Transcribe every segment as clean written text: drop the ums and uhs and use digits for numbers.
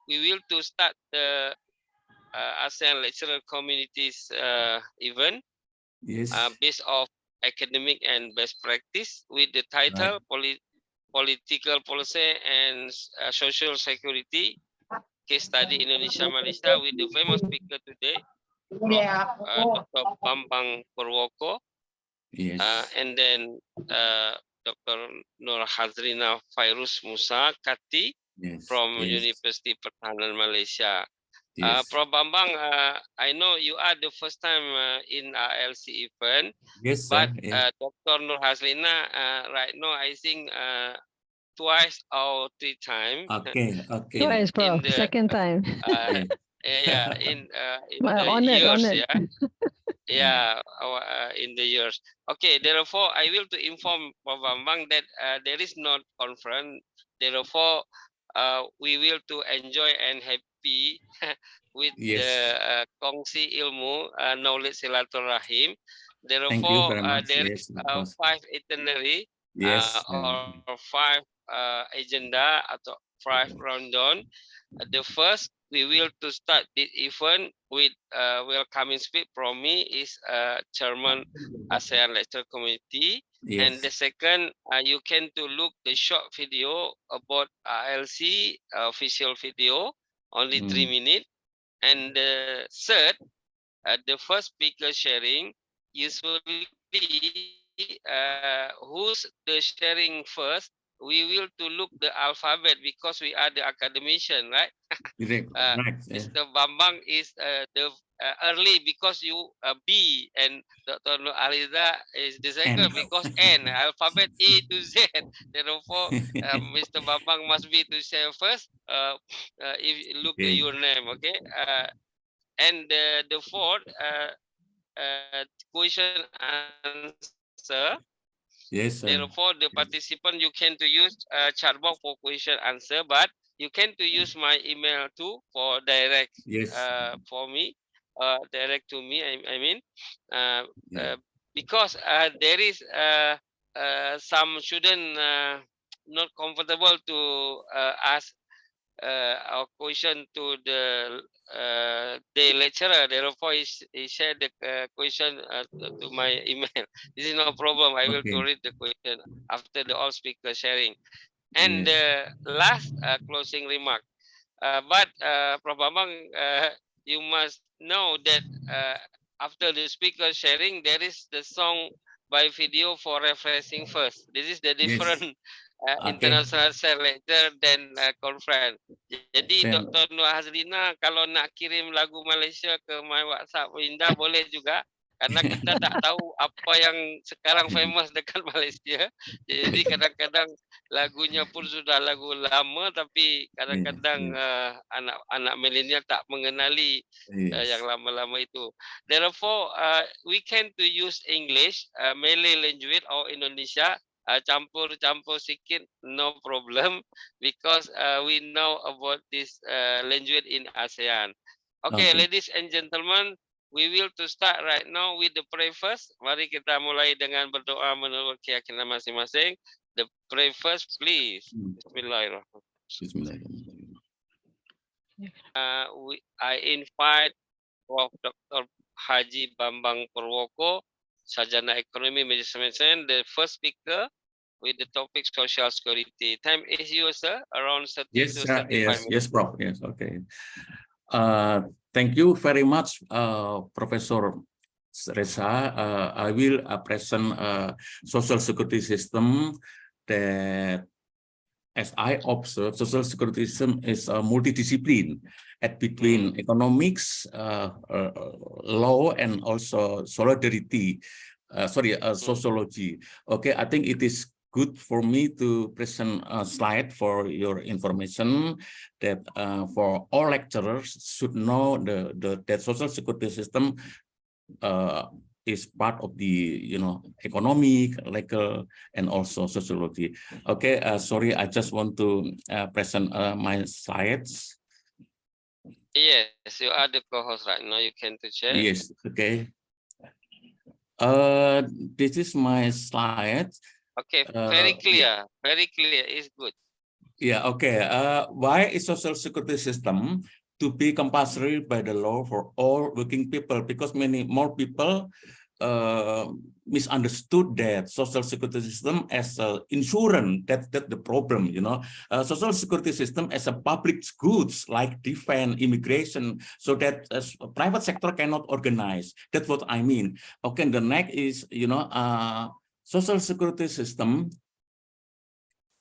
we will to start the ASEAN lecturer communities event based off academic and best practice with the title Political Policy and Social Security Case Study Indonesia Malaysia with the famous speaker today, Dr. Bambang Purwoko, and then Dr. Nur Hazrina Fairuz Musa Kati from University Pertahanan Malaysia. Prof. Bambang, I know you are the first time in RLC event, but Dr. Nur Hazrina, right now I think twice or 3 times. Okay. Twice, Prof. Second time. In the honored, years, honored. in the years. Okay, therefore, I will to inform Prof. Bambang that there is not conference. Therefore, we will to enjoy and happy with the kongsi ilmu, knowledge silaturahim. Therefore, there is 5 itinerary or 5 agenda atau 5 rundown. The first, we will to start this event with welcoming speech from me is Chairman ASEAN Lecture Committee. And the second, you can to look the short video about ALC official video, only 3 minutes. And the third, the first speaker sharing, usually who's the sharing first, we will to look the alphabet because we are the academician, right? Mr. Bambang is the early because you B, and Dr. Nur Aliza is the second because N, alphabet A to Z. Therefore, Mr. Bambang must be to share first. If you look at your name, okay? And the fourth, question answer. Therefore, the participant, you can to use chat box for question answer, but you can to use my email too for direct for me, direct to me. I mean, because there is some student not comfortable to ask our question to the lecturer. Therefore, he shared the question to my email. This is no problem. I will to read the question after the all speaker sharing. And the last closing remark. But Prof. Bambang, you must know that after the speaker sharing, there is the song by video for refreshing first. This is the different international lecture dan conference. Jadi Dr. Nur Hazrina kalau nak kirim lagu Malaysia ke my WhatsApp Winda boleh juga, karena kita tak tahu apa yang sekarang famous dekat Malaysia. Jadi kadang-kadang lagunya pun sudah lagu lama, tapi kadang-kadang anak-anak milenial tak mengenali yang lama-lama itu. Therefore, we can to use English, Malay language or Indonesia, campur-campur sikit, no problem, because we know about this language in ASEAN. Okay, ladies and gentlemen, we will to start right now with the preface. Mari kita mulai dengan berdoa menurut keyakinan masing-masing. The preface, please. Bismillahirrahmanirrahim. I invite Prof. Dr. Haji Bambang Purwoko, Sarjana Ekonomi Management, the first speaker with the topic social security. Time is yours, sir. Around 30 to 35 minutes. Yes, Prof. Yes, okay. Thank you very much, Professor Reza. I will present social security system that, as I observe, social security system is a multidiscipline between economics, law, and also solidarity. Sociology. Okay, I think it is good for me to present a slide for your information that for all lecturers should know that social security system is part of the economic, legal, and also sociology. Okay, sorry, I just want to present my slides. Yes, you are the co-host right now. You can to share. Yes, okay. This is my slide. Okay, very clear. Very clear. It's good. Yeah, okay. Why is social security system to be compulsory by the law for all working people? Because many more people misunderstood that social security system as a insurance. That's the problem, you know. Social security system as a public goods like defense, immigration, so that private sector cannot organize. That's what I mean. Okay, the next is, you know, social security system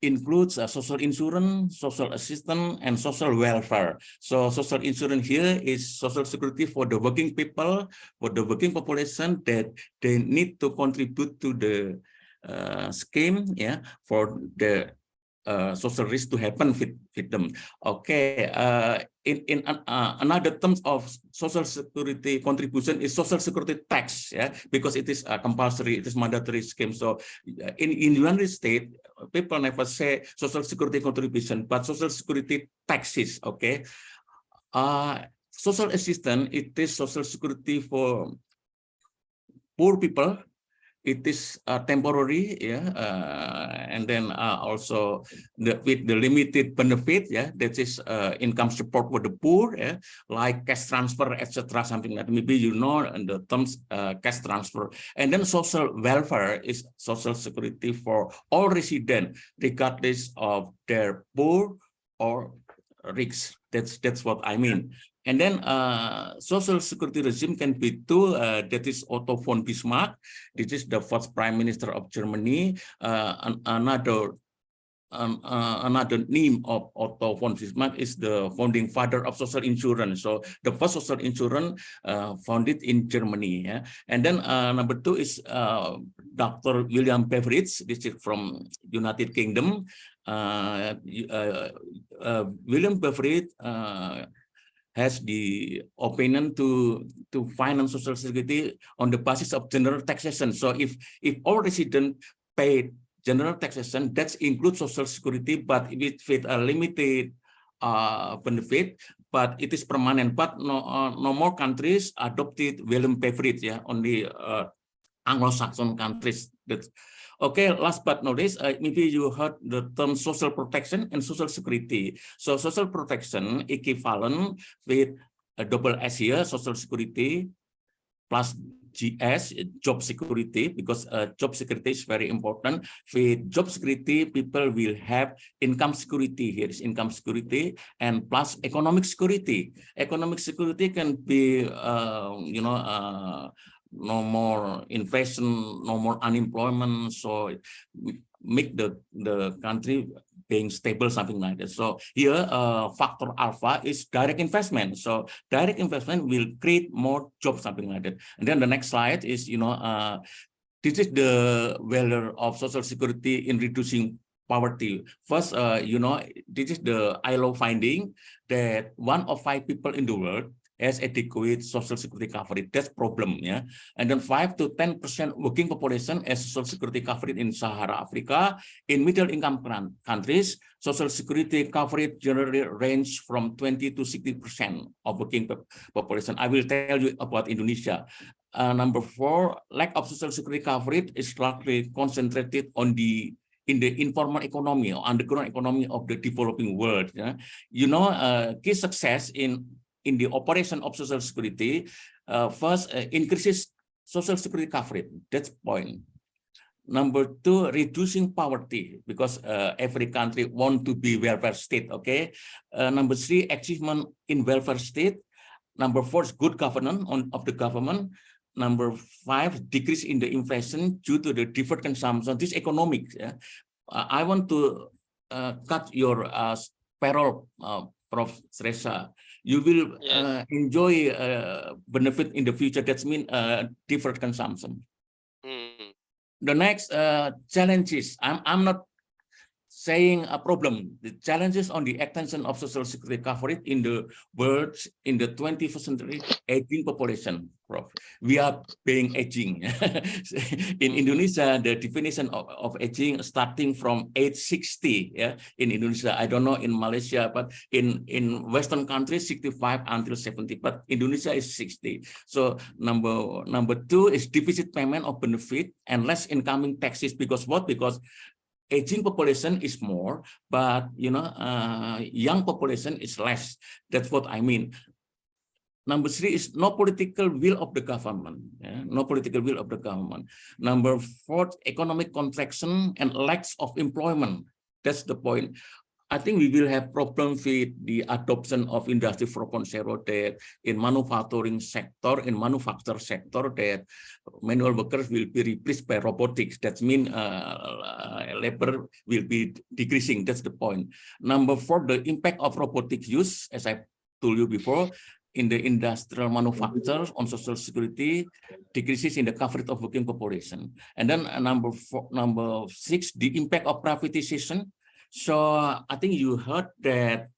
includes social insurance, social assistance, and social welfare. So social insurance here is social security for the working people, for the working population that they need to contribute to the scheme, yeah, for the social risk to happen with them. Okay, in another terms of social security contribution is social security tax, yeah, because it is compulsory, it is mandatory scheme. So in United States, people never say social security contribution, but social security taxes. Okay, social assistance, it is social security for poor people. It is temporary, yeah, and then also with the limited benefit, yeah, that is income support for the poor, yeah, like cash transfer, etc., something like that. Maybe you know in the terms cash transfer. And then social welfare is social security for all residents, regardless of their poor or rich. That's what I mean. And then social security regime can be two. That is Otto von Bismarck. This is the first prime minister of Germany. Another name of Otto von Bismarck is the founding father of social insurance. So the first social insurance founded in Germany. Yeah? And then number two is Dr. William Beveridge. This is from United Kingdom. William Beveridge has the opinion to finance social security on the basis of general taxation. So if all residents pay general taxation, that includes social security, but with a limited benefit, but it is permanent. But no more countries adopted William Beveridge, yeah, only Anglo-Saxon countries. That's okay. Last but not least, maybe you heard the term social protection and social security. So social protection equivalent with a double S here, social security plus GS, job security, because job security is very important. With job security, people will have income security. Here is income security, and plus economic security. Economic security can be, you know, no more inflation, no more unemployment. So make the country being stable, something like that. So here, factor alpha is direct investment. So direct investment will create more jobs, something like that. And then the next slide is, you know, this is the value of social security in reducing poverty. First, you know, this is the ILO finding that 1 of 5 people in the world has adequate social security coverage. That's problem, yeah. And then 5 to 10% working population has social security coverage in Sahara Africa. In middle income countries, social security coverage generally range from 20 to 60% of working population. I will tell you about Indonesia. Number 4, lack of social security coverage is largely concentrated on in the informal economy or underground economy of the developing world. Yeah? You know, key success in the operation of social security, first, increases social security coverage. That's point. Number 2, reducing poverty, because every country want to be welfare state. Okay. Number 3, achievement in welfare state. Number 4 is good governance of the government. Number 5, decrease in the inflation due to the deferred consumption. This economics. Yeah? I want to cut your payroll, Prof. Reza. You will enjoy benefit in the future. That means deferred consumption. The next challenges. I'm not saying a problem. The challenges on the extension of social security coverage in the world in the 21st century, aging population. Prof. We are being aging. In Indonesia, the definition of aging starting from age 60. Yeah, in Indonesia, I don't know in Malaysia, but in Western countries, 65 until 70. But Indonesia is 60. So number 2 is deficit payment of benefit and less incoming taxes. Because what? Because aging population is more, but young population is less. That's what I mean. Number 3 is no political will of the government. No political will of the government. Number 4, economic contraction and lacks of employment. That's the point. I think we will have problems with the adoption of Industry 4.0 that in manufacturing sector, that manual workers will be replaced by robotics. That means labor will be decreasing. That's the point. Number 4, the impact of robotic use, as I told you before, in the industrial manufacture on social security, decreases in the coverage of working population. And then number 6, the impact of privatization. So I think you heard that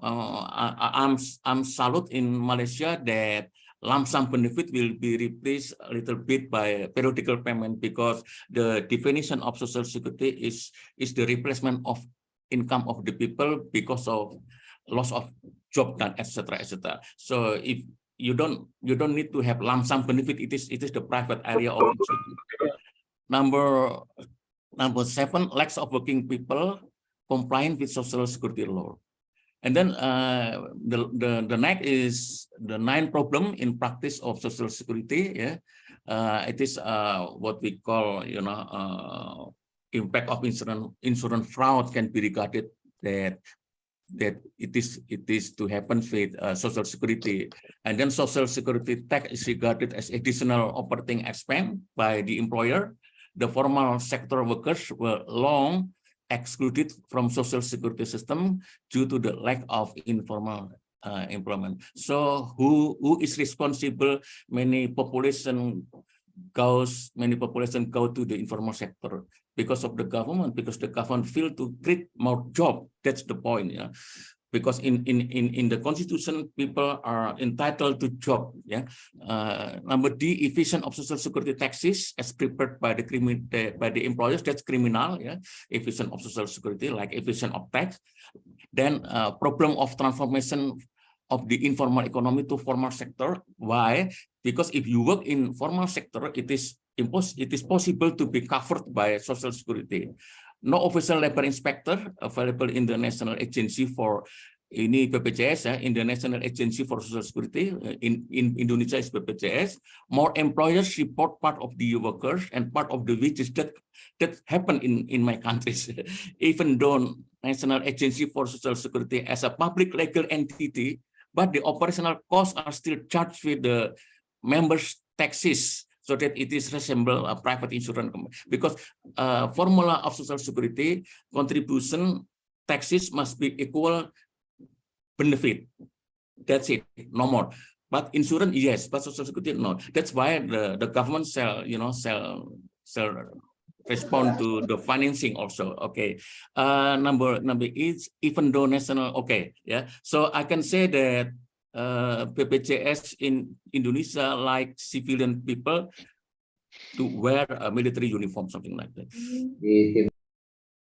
I'm salute in Malaysia that lump sum benefit will be replaced a little bit by periodical payment, because the definition of social security is the replacement of income of the people because of loss of job, etc., etc. So if you don't need to have lump sum benefit, it is the private area of insurance. Number 7, lacks of working people complying with social security law. And then the next is the 9 problem in practice of social security. It is what we call impact of insurance fraud can be regarded that it is to happen with social security. And then social security tax is regarded as additional operating expense by the employer. The formal sector workers were long excluded from social security system due to the lack of informal employment. So who is responsible? Many population go to the informal sector because of the government, because the government fail to create more job. That's the point. Because in the constitution, people are entitled to job. Number D, evasion of social security taxes as prepared by the employers. That's criminal. Evasion of social security, like evasion of tax. Then problem of transformation of the informal economy to formal sector. Why? Because if you work in formal sector, it is possible to be covered by social security. No official labor inspector available in the National Agency for ini BPJS, in the National Agency for Social Security in Indonesia is BPJS. More employers report part of the workers and part of the wages that happen in my countries. Even though National Agency for Social Security as a public legal entity, but the operational costs are still charged with the members' taxes, so that it is resemble a private insurance company. Because formula of social security contribution taxes must be equal benefit. That's it, no more. But insurance, yes, but social security, no. That's why the government shall respond to the financing also. Okay. Number 8, even though national. Okay. So I can say that BPJS in Indonesia like civilian people to wear a military uniform, something like that.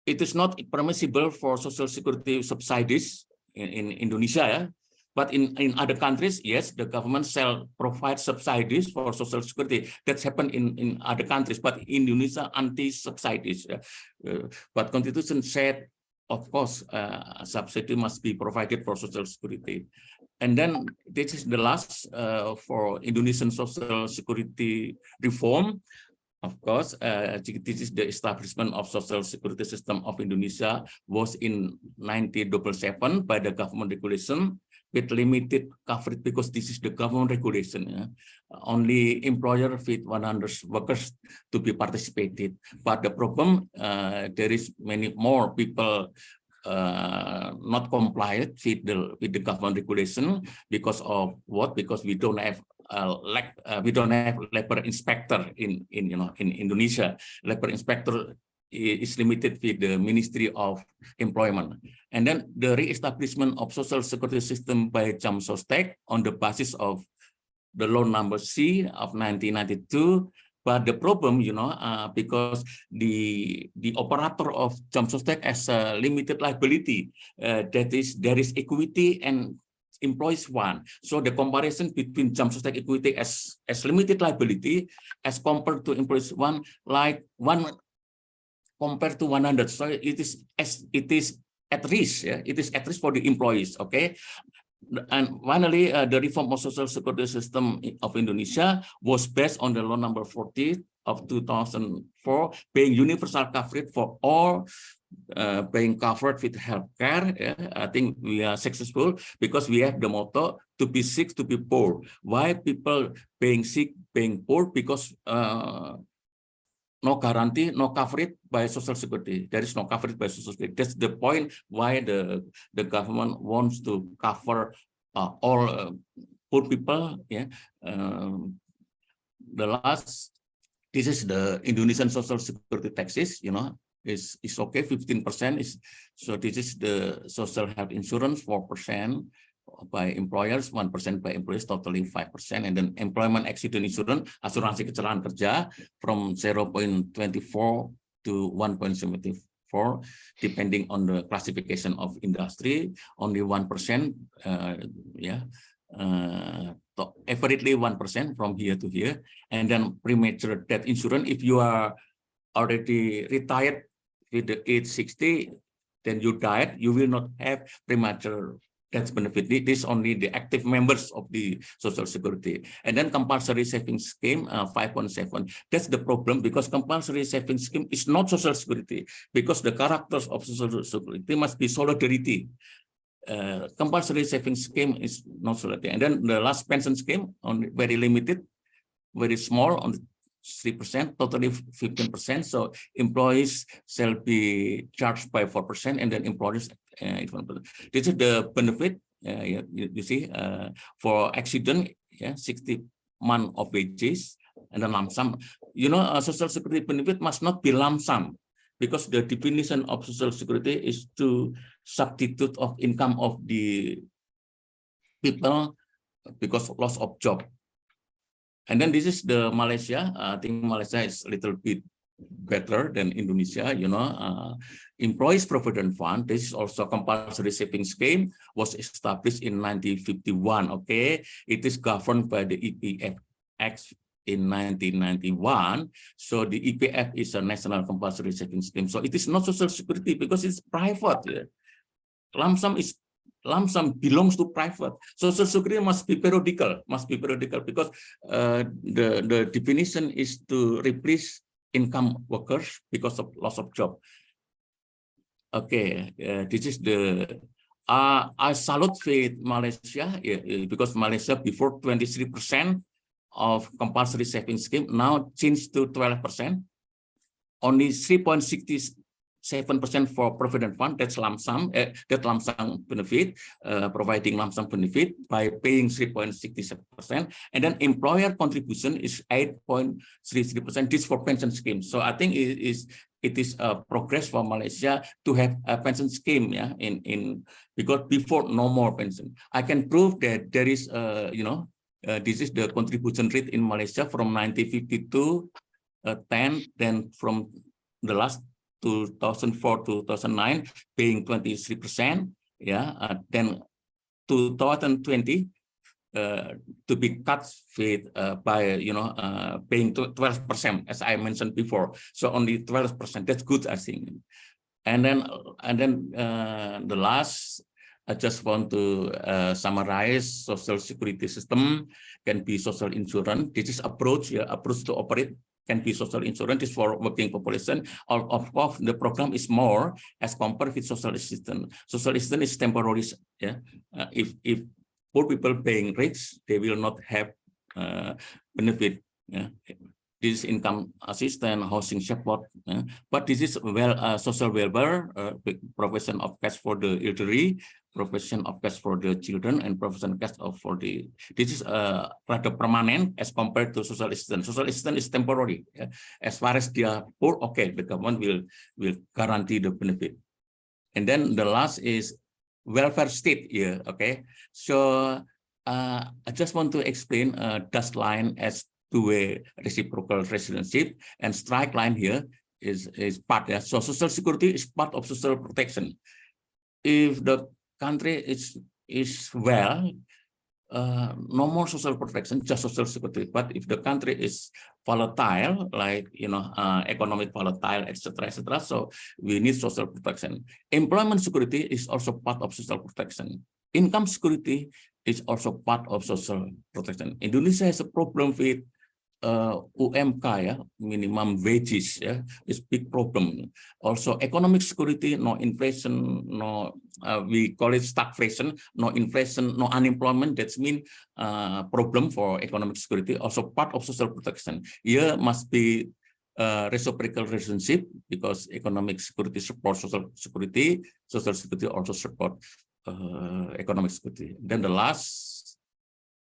It is not permissible for social security subsidies in Indonesia, but in other countries, yes, the government shall provide subsidies for social security. That's happened in other countries, but in Indonesia, anti-subsidies. But Constitution said, of course, subsidy must be provided for social security. And then this is the last for Indonesian social security reform. Of course, this is the establishment of social security system of Indonesia was in 1977 by the government regulation with limited coverage, because this is the government regulation. Only employer with 100 workers to be participated. But the problem, there is many more people not compliant with the government regulation because of what? Because we don't have labor inspector in Indonesia. Labor inspector is limited with the Ministry of Employment. And then the re-establishment of social security system by Jamsostek on the basis of the law number C of 1992. But the problem, because the operator of Jamsostek has a limited liability, that is, there is equity and employees one. So the comparison between Jamsostek equity as limited liability as compared to employees one, like one compared to 100. So it is at risk. Yeah, it is at risk for the employees. Okay. And finally, the reform of social security system of Indonesia was based on the law number 40 of 2004, paying universal coverage for all, being covered with healthcare. Yeah, I think we are successful because we have the motto to be sick, to be poor. Why people being sick, being poor? Because no guarantee, no coverage by social security. There is no coverage by social security. That's the point why the government wants to cover all poor people. Yeah. The last, this is the Indonesian social security taxes. You know, is okay. 15% is, so this is the social health insurance, 4% by employers, 1% by employees, totaling 5%, and then employment accident insurance, asuransi kecelakaan kerja, from 0.24 to 1.74, depending on the classification of industry. Only 1%, averagely 1% from here to here. And then premature death insurance, if you are already retired with the age 60, then you died, you will not have premature death benefit. This is only the active members of the social security. And then compulsory savings scheme, 5.7. That's the problem, because compulsory savings scheme is not social security, because the characters of social security must be solidarity. Compulsory savings scheme is not solidarity. And then the last pension scheme, on very limited, very small, on 3%, totally 15%. So employees shall be charged by 4%, and then employers 1%. This is the benefit. You see, for accident, 60 months of wages, and then lump sum. You know, social security benefit must not be lump sum, because the definition of social security is to substitute of income of the people because of loss of job. And then this is the Malaysia. I think Malaysia is a little bit better than Indonesia. You know, Employees Provident Fund, this is also compulsory savings scheme, was established in 1951. Okay, it is governed by the EPF Act in 1991. So the EPF is a national compulsory savings scheme. So it is not social security because it's private. Yeah. Lump sum belongs to private. Social security must be periodical, because the definition is to replace income workers because of loss of job. Okay, this is the I salute with Malaysia, because Malaysia before 23% of compulsory savings scheme, now changed to 12%. Only 3.67% for provident fund. That's lump sum. That lump sum benefit, providing lump sum benefit by paying 3.67%, and then employer contribution is 8.33%. This for pension scheme. So I think it is a progress for Malaysia to have a pension scheme. Yeah, because before no more pension. I can prove that there is this is the contribution rate in Malaysia from 1952, 10, then from the last 2004 to 2009, paying 23%. Yeah, then 2020 to be cut with by paying 12%, as I mentioned before. So only 12%. That's good, I think. And then the last, I just want to summarize. Social security system can be social insurance. This is approach to operate. Can be social insurance is for working population. Of course, the program is more as compared with social assistance. Social assistance is temporary. Yeah, if poor people paying rates, they will not have benefit. Yeah. This is income assistance, housing support, but this is social welfare, provision of cash for the elderly, provision of cash for the children, and provision of cash for the. This is rather permanent as compared to social assistance. Social assistance is temporary. Yeah. As far as they are poor, okay, the government will guarantee the benefit. And then the last is welfare state. Yeah, okay. So I just want to explain dust line as two-way reciprocal relationship, and strike line here is part. Yeah. So social security is part of social protection. If the country is well, no more social protection, just social security. But if the country is volatile, like economic volatile, etc., so we need social protection. Employment security is also part of social protection. Income security is also part of social protection. Indonesia has a problem with UMK, ya, minimum wages, ya, is big problem. Also economic security, no inflation, no we call it stagflation, no inflation, no unemployment. That's mean problem for economic security. Also part of social protection. Here must be reciprocal relationship, because economic security supports social security also support economic security. Then the last,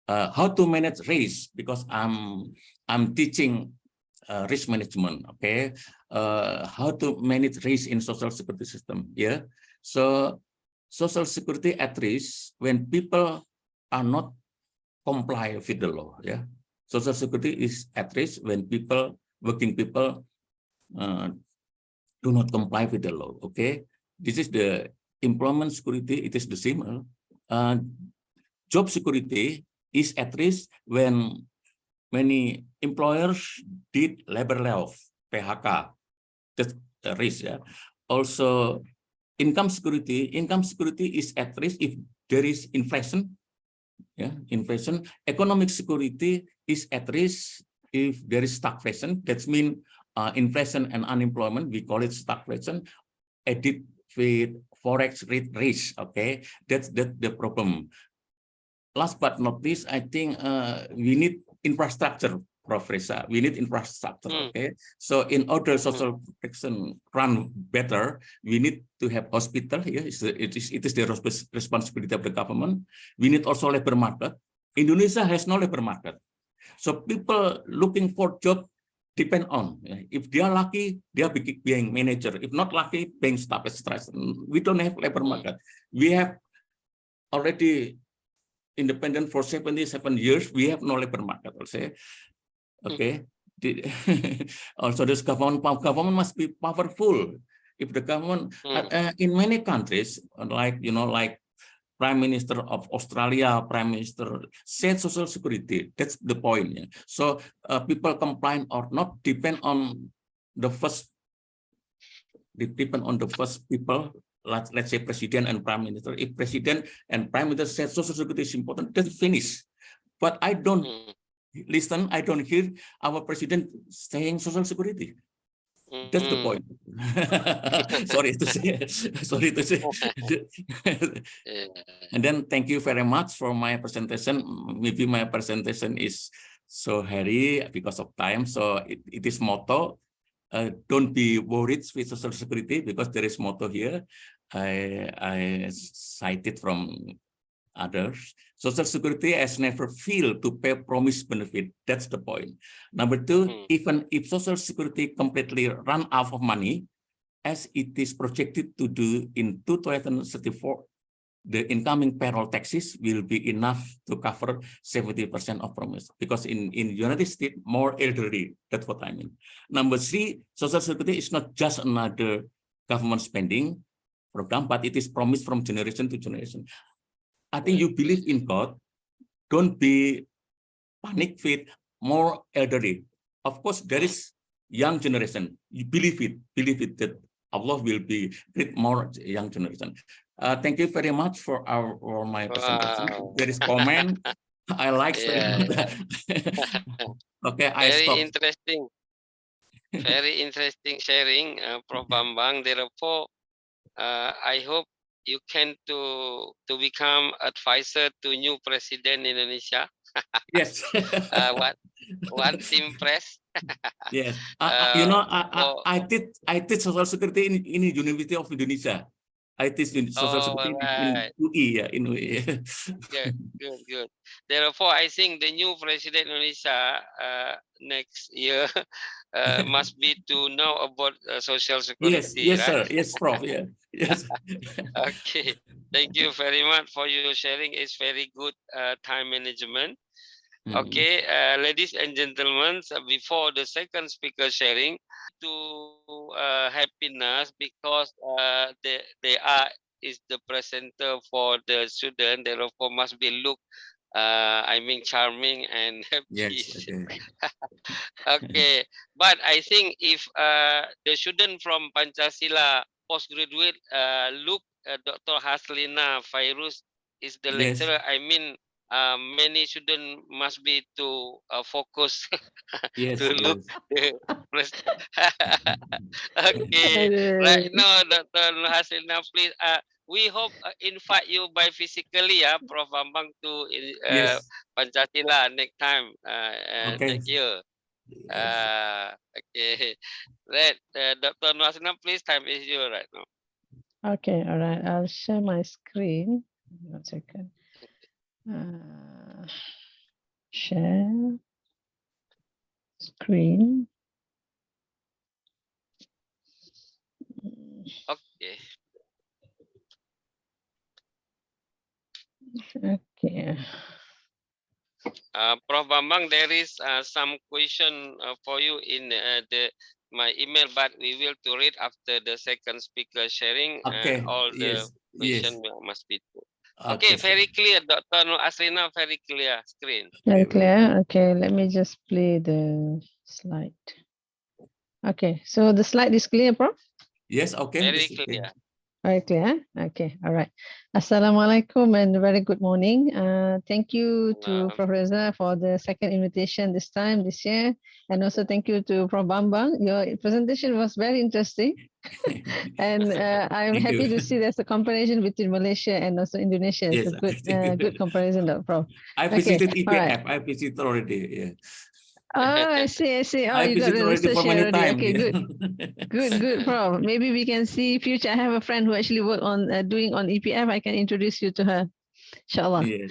how to manage risk, because I'm teaching risk management. Okay, how to manage risk in social security system. Yeah, so social security at risk when people are not comply with the law. Yeah, social security is at risk when working people do not comply with the law. Okay, this is the employment security. It is the same. Job security is at risk when many employers did labor layoff, PHK. That's a risk. Yeah. Also, income security is at risk if there is inflation. Yeah, inflation. Economic security is at risk if there is stagflation. That means inflation and unemployment. We call it stagflation. Added with forex rate risk. Okay, that's the problem. Last but not least, I think we need infrastructure, Prof. Reza. We need infrastructure. Okay, so in order social protection run better, we need to have hospital. Yeah, it is the responsibility of the government. We need also labor market. Indonesia has no labor market, so people looking for job depend on. If they are lucky, they are being manager. If not lucky, being staff, etc. We don't have labor market. We have already independent for 77 years, we have no labor market. Also, okay. Also, this government must be powerful. If the government in many countries, like like Prime Minister of Australia, Prime Minister said social security. That's the point. Yeah. So people complain or not depend on the first. Depend on the first people. Let's say President and Prime Minister. If President and Prime Minister said social security is important, then finish. But I don't listen, I don't hear our President saying social security. That's the point. Sorry to say. Sorry to say. And then thank you very much for my presentation. Maybe my presentation is so hairy because of time. So it is motto. Don't be worried with social security, because there is motto here. I cited from others. Social security has never failed to pay promised benefit. That's the point. Number two, even if social security completely run out of money, as it is projected to do in 2034, the incoming payroll taxes will be enough to cover 70% of promise, because in United States, more elderly. That's what I mean. Number three, social security is not just another government spending program, but it is promised from generation to generation. I think you believe in God. Don't be panic with more elderly. Of course, there is young generation. You believe it that Allah will be with more young generation. Thank you very much for my presentation. Wow. There is comment. I like very much. Okay, I Very stop. interesting. Very interesting sharing, Prof. Bambang. Therefore, I hope you can to become advisor to new president Indonesia. Yes. One team press. Yes. For, I teach social security in University of Indonesia. I teach in social security in right. UI, in UI. Good. Therefore, I think the new president Indonesia next year must be to know about social Yes, security, yes, right? sir. Yes, Prof. Yeah. Yes. Okay. Thank you very much for your sharing. It's very good time management. Okay, ladies and gentlemen, so before the second speaker sharing, to happiness, because they are is the presenter for the student, therefore must be looked I mean, charming and Yes. happy. Okay. Okay, but I think if the student from Pancasila postgraduate look Dr. Haslina Fairuz is the Yes. lecturer, I mean, many student must be to focus to Yes. look Yes. the Okay, right now, Dr. Haslina, please. We hope invite you by physically, Prof. Bambang to Yes. Pancasila next time, Okay. next year. Yes. Okay. Let Dr. Haslina, please. Time is yours right now. Okay, all right. I'll share my screen. 1 second. Share screen. Okay. Okay. Prof. Bambang, there is some question for you in my email, but we will to read after the second speaker sharing. Okay. All the Yes. Yes. question must be put. Okay, Okay. very clear, Dr. Aslina, very clear screen. Very Okay. clear. Okay, let me just play the slide. Okay, so the slide is clear, Prof? Yes. Okay. Very This is okay. clear. Very clear. Okay, all right. Assalamualaikum and very good morning. Thank you to Prof. Reza for the second invitation this year. And also thank you to Prof. Bambang. Your presentation was very interesting. And I'm Thank you. happy to see there's a comparison between Malaysia and also Indonesia. It's Yes. a good, Thank you. good comparison, Prof. I Okay, visited all right. EPF. I visited already. Yeah. Oh, I see. Oh, I you got visited the already research for here many already. times. Okay, Yeah. good, Prof. Maybe we can see future. I have a friend who actually worked on doing on EPF. I can introduce you to her, inshallah. Yeah.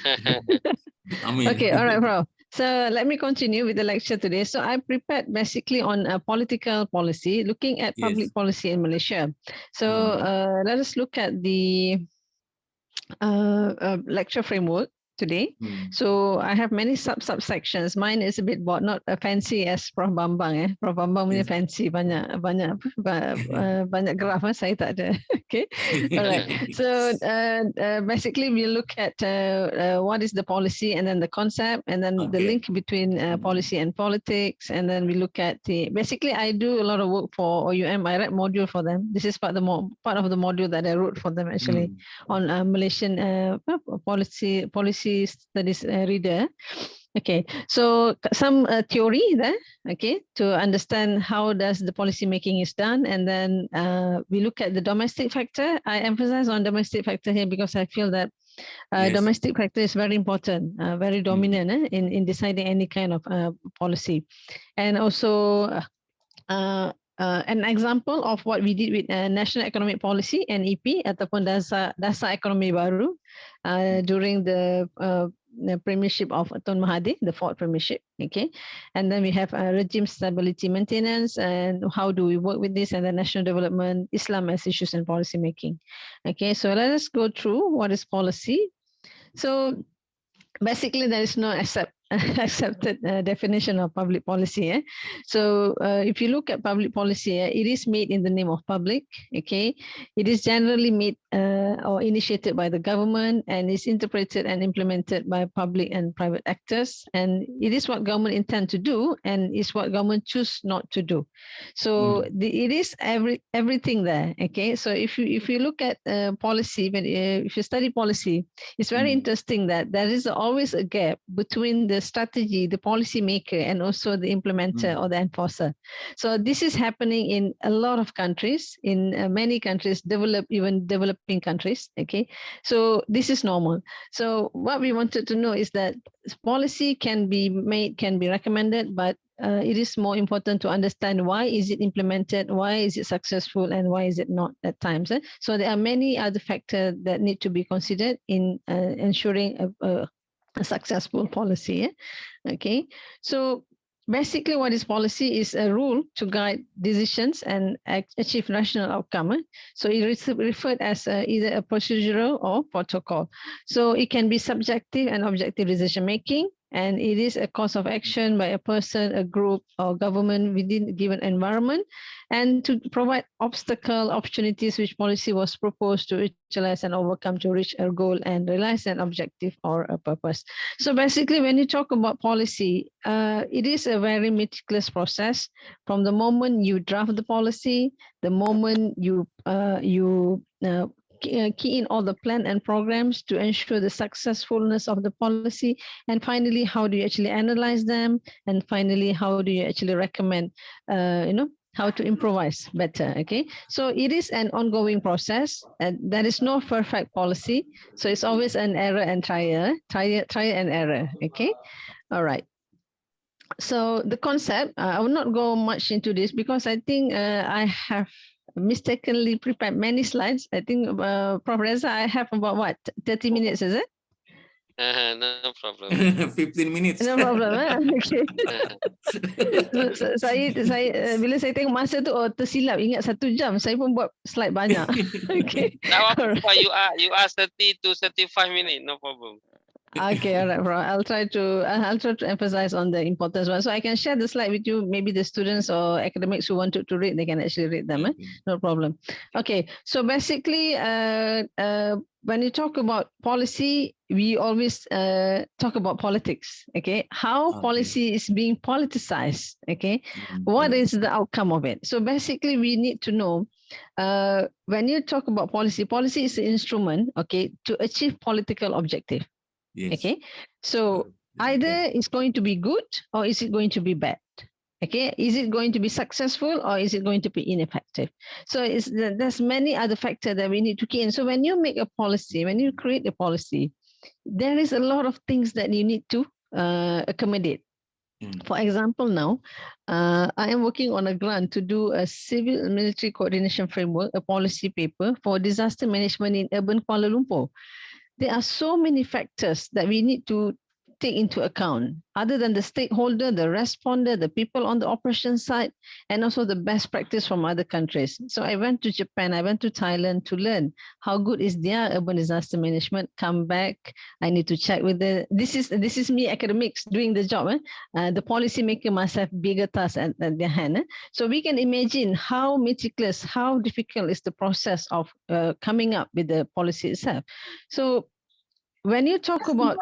I mean. Okay, all right, Prof. So let me continue with the lecture today. So I prepared basically on political policy, looking at Yes. public policy in Malaysia. So let us look at the lecture framework today. So I have many subsections. Mine is a bit not fancy as Prof. Bambang. Prof. Bambang punya Yes. fancy banyak banyak graph. Saya tak ada. Okay. All right. So basically we look at what is the policy and then the concept and then the link between policy and politics, and then we look at basically I do a lot of work for OUM. I write module for them. This is part of the module that I wrote for them actually on Malaysian policy studies reader. Okay, so some theory there, okay, to understand how does the policy making is done, and then we look at the domestic factor. I emphasize on domestic factor here because I feel that domestic factor is very important, very dominant in deciding any kind of policy, and also an example of what we did with National Economic Policy (NEP) ataupun Dasar Ekonomi Baru during the premiership of Tun Mahathir, the fourth premiership. Okay, and then we have regime stability maintenance and how do we work with this, and the national development, Islam as issues and policy making. Okay, so let us go through what is policy. So basically, there is no accepted definition of public policy. So if you look at public policy, it is made in the name of public. Okay, it is generally made or initiated by the government and is interpreted and implemented by public and private actors. And it is what government intend to do and is what government choose not to do. So it is everything there. Okay, so if you look at policy, if you study policy, it's very interesting that there is always a gap between the strategy, the policy maker, and also the implementer or the enforcer. So this is happening in a lot of countries, in many countries, even developing countries. Okay, so this is normal. So what we wanted to know is that policy can be made, can be recommended, but it is more important to understand why is it implemented, why is it successful, and why is it not at times. So there are many other factors that need to be considered in ensuring a successful policy. Okay, so basically what is policy is a rule to guide decisions and achieve national outcome. So it is referred as either a procedural or protocol. So it can be subjective and objective decision making, and it is a cause of action by a person, a group, or government within a given environment, and to provide obstacle opportunities which policy was proposed to utilize and overcome to reach a goal and realize an objective or a purpose. So basically, when you talk about policy, it is a very meticulous process from the moment you draft the policy, the moment you key in all the plan and programs to ensure the successfulness of the policy, and finally how do you actually analyze them, and finally how do you actually recommend how to improvise better. Okay, so it is an ongoing process, and there is no perfect policy, so it's always an error and try and error. Okay, all right. So the concept, I will not go much into this because I think I have mistakenly prepared many slides. I think Prof. Reza, I have about what, 30 minutes, is it? No problem. 15 minutes. No problem. Okay. Saya bila saya tengok masa tu, tersilap, ingat 1 jam. Saya pun buat slide banyak. Okay. Now you are 30 to 35 minutes, no problem. Okay, all right, bro. I'll try to emphasize on the importance one. So I can share the slide with you. Maybe the students or academics who wanted to read, they can actually read them. No problem. Okay, so basically, when you talk about policy, we always talk about politics. Okay, how policy is being politicized. Okay, what is the outcome of it? So basically, we need to know. When you talk about policy is an instrument, okay, to achieve political objective. Yes. Okay, so either it's going to be good or is it going to be bad? Okay, is it going to be successful or is it going to be ineffective? So there's many other factors that we need to key in. So when you make a policy, when you create a policy, there is a lot of things that you need to accommodate. For example, now I am working on a grant to do a civil military coordination framework, a policy paper for disaster management in urban Kuala Lumpur. There are so many factors that we need to take into account, other than the stakeholder, the responder, the people on the operation side, and also the best practice from other countries. So I went to Japan, I went to Thailand to learn how good is their urban disaster management. Come back, I need to check with this is me academics doing the job. The policymaker must have bigger tasks at their hand. So we can imagine how meticulous, how difficult is the process of coming up with the policy itself. So when you talk about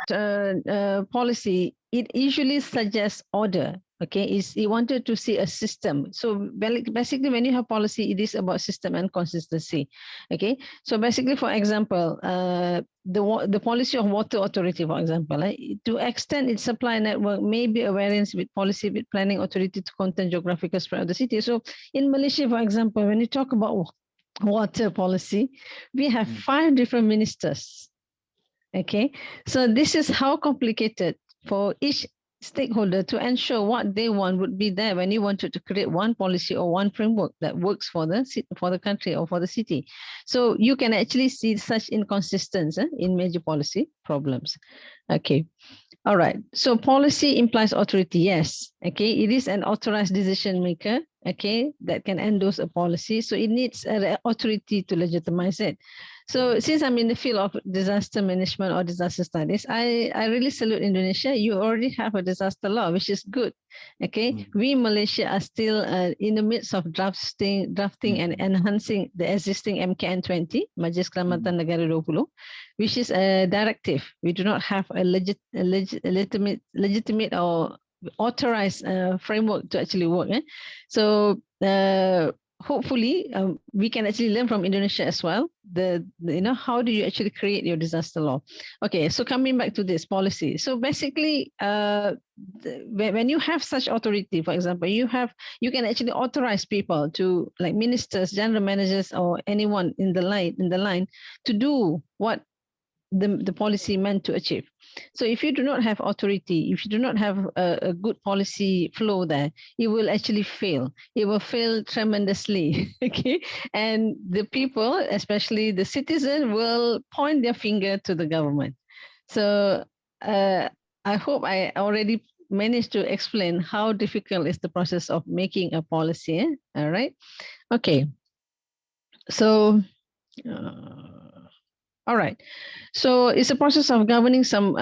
policy, it usually suggests order. Okay, you wanted to see a system. So basically, when you have policy, it is about system and consistency. Okay, so basically, for example, the policy of water authority, for example, to extend its supply network may be a variance with policy with planning authority to contain geographical spread of the city. So in Malaysia, for example, when you talk about water policy, we have 5 different ministers. Okay, so this is how complicated for each stakeholder to ensure what they want would be there when you wanted to create one policy or one framework that works for the country or for the city. So you can actually see such inconsistency in major policy problems. Okay. All right. So policy implies authority. Yes. Okay. It is an authorized decision maker. Okay. That can endorse a policy. So it needs an authority to legitimize it. So since I'm in the field of disaster management or disaster studies, I really salute Indonesia. You already have a disaster law, which is good. Okay. We Malaysia are still in the midst of drafting and enhancing the existing MKN 20, Majlis Keselamatan Negara 20, which is a directive. We do not have a legitimate or authorized framework to actually work. So hopefully we can actually learn from Indonesia as well. How do you actually create your disaster law? Okay, so coming back to this policy. So basically, when you have such authority, for example, you can actually authorize people to, like ministers, general managers, or anyone in the line to do what the policy meant to achieve. So if you do not have authority, if you do not have a good policy flow there, it will actually fail. It will fail tremendously. Okay, and the people, especially the citizen, will point their finger to the government. So I hope I already managed to explain how difficult is the process of making a policy. All right. Okay. So All right. So it's a process of governing some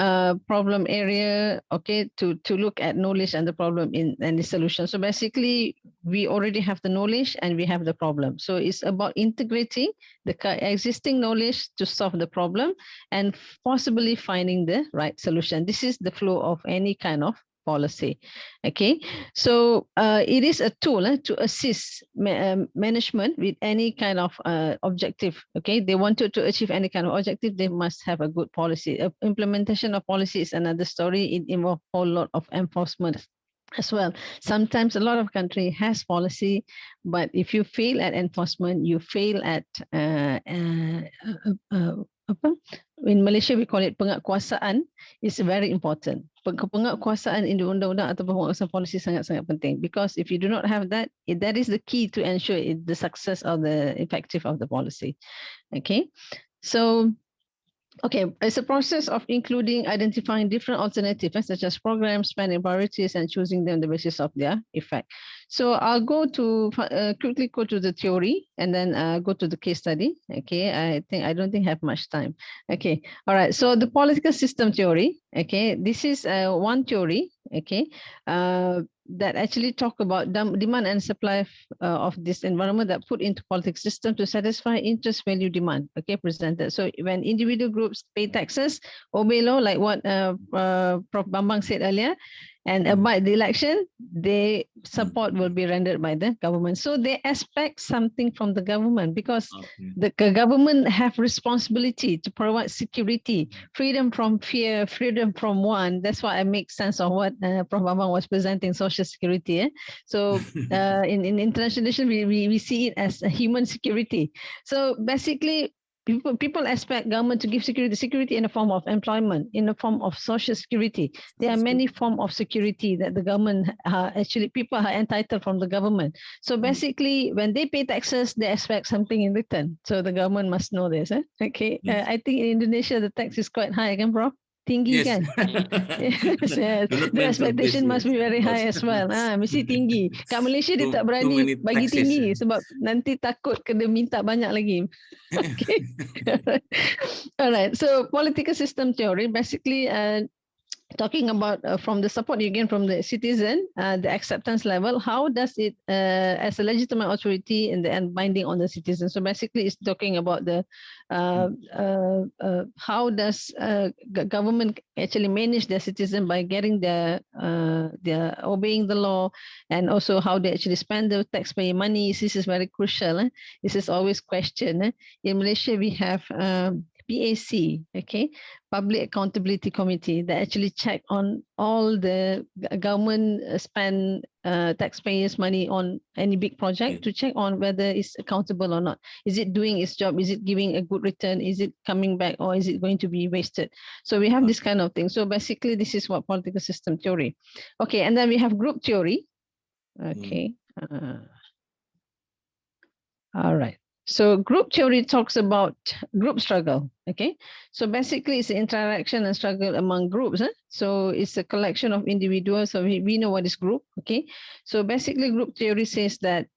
problem area, okay, to look at knowledge and the problem and the solution. So basically, we already have the knowledge and we have the problem. So it's about integrating the existing knowledge to solve the problem and possibly finding the right solution. This is the flow of any kind of policy. Okay, so it is a tool to assist management with any kind of objective. Okay, they wanted to achieve any kind of objective, they must have a good policy. Implementation of policy is another story. It involves a whole lot of enforcement as well. Sometimes a lot of country has policy, but if you fail at enforcement, you fail at in Malaysia we call it penguatkuasaan. Is very important. Penguatkuasaan in the undang-undang atau penguatkuasaan policy sangat-sangat penting, because if you do not have that, that is the key to ensure the success of the effective of the policy. Okay, so okay, it's a process of including identifying different alternatives such as programs, spending priorities, and choosing them on the basis of their effect. So I'll go to quickly go to the theory and then go to the case study. Okay, I don't think I have much time. Okay, all right. So the political system theory. Okay, this is one theory. Okay, that actually talk about demand and supply of this environment that put into politics system to satisfy interest value demand. Okay, presented. So when individual groups pay taxes, obey law, like what Prof. Bambang said earlier, and abide the election, the support will be rendered by the government. So they expect something from the government, because the government have responsibility to provide security, freedom from fear, freedom from want. That's why I make sense of what Prof. Bambang was presenting, social security. So in international, we see it as a human security. So basically, people expect government to give security in the form of employment, in the form of social security. There are many forms of security that the government actually people are entitled from the government. So basically, when they pay taxes, they expect something in return. So the government must know this. Okay, I think in Indonesia the tax is quite high, kan, Prof? Tinggi, Yes. kan? Yes. The expectation must be very high as well. Mesti tinggi. Kat Malaysia dia tak berani bagi tinggi sebab nanti takut kena minta banyak lagi. Okay. All right. So political system theory basically talking about from the support you gain from the citizen, the acceptance level, how does it as a legitimate authority and binding on the citizen. So basically it's talking about the how does government actually manage their citizen by getting their obeying the law, and also how they actually spend the taxpayer money. This is very crucial. This is always questioned. In Malaysia we have PAC, okay, Public Accountability Committee, that actually check on all the government spend taxpayers' money on any big project to check on whether it's accountable or not. Is it doing its job? Is it giving a good return? Is it coming back, or is it going to be wasted? So we have this kind of thing. So basically, this is what political system theory. Okay, and then we have group theory. Okay. All right. So group theory talks about group struggle. Okay. So basically it's interaction and struggle among groups. So it's a collection of individuals. So we know what is group. Okay. So basically group theory says that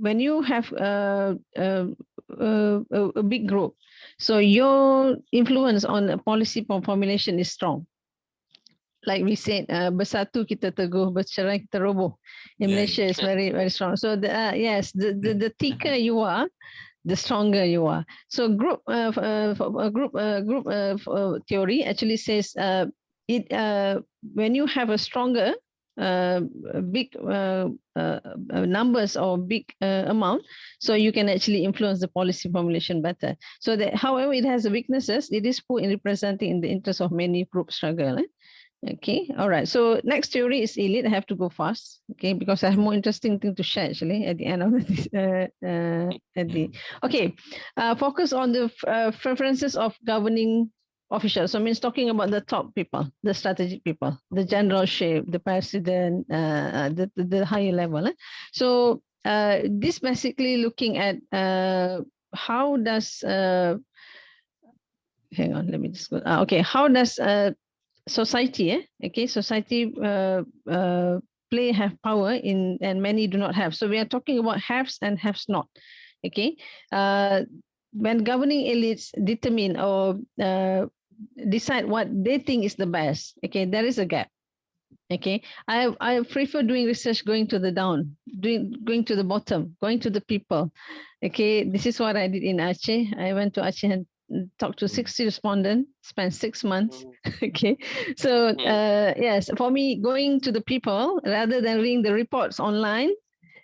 when you have a big group, so your influence on a policy formulation is strong. Like we said, bersatu kita teguh, bercerai kita roboh. In Malaysia, it's very, very strong. So yes, the thicker you are, the stronger you are. So group theory actually says when you have a stronger big numbers or big amount, so you can actually influence the policy formulation better. So that, however, it has weaknesses. It is poor in representing in the interest of many group struggle. Okay, all right. So next theory is elite. I have to go fast, okay, because I have more interesting thing to share actually at the end of this. Okay, focus on the preferences of governing officials. So means talking about the top people, the strategic people, the general shape, the president, the higher level. So this basically looking at how does hang on, let me just go. Okay, how does society, okay, society have power in, and many do not have. So we are talking about haves and haves not. Okay, when governing elites determine or decide what they think is the best, okay, there is a gap. Okay, I prefer doing research going to the down, going to the bottom, going to the people. Okay, this is what I did in Aceh. I went to Aceh and talked to 60 respondents, spent 6 months. Okay, so yes, for me, going to the people rather than reading the reports online,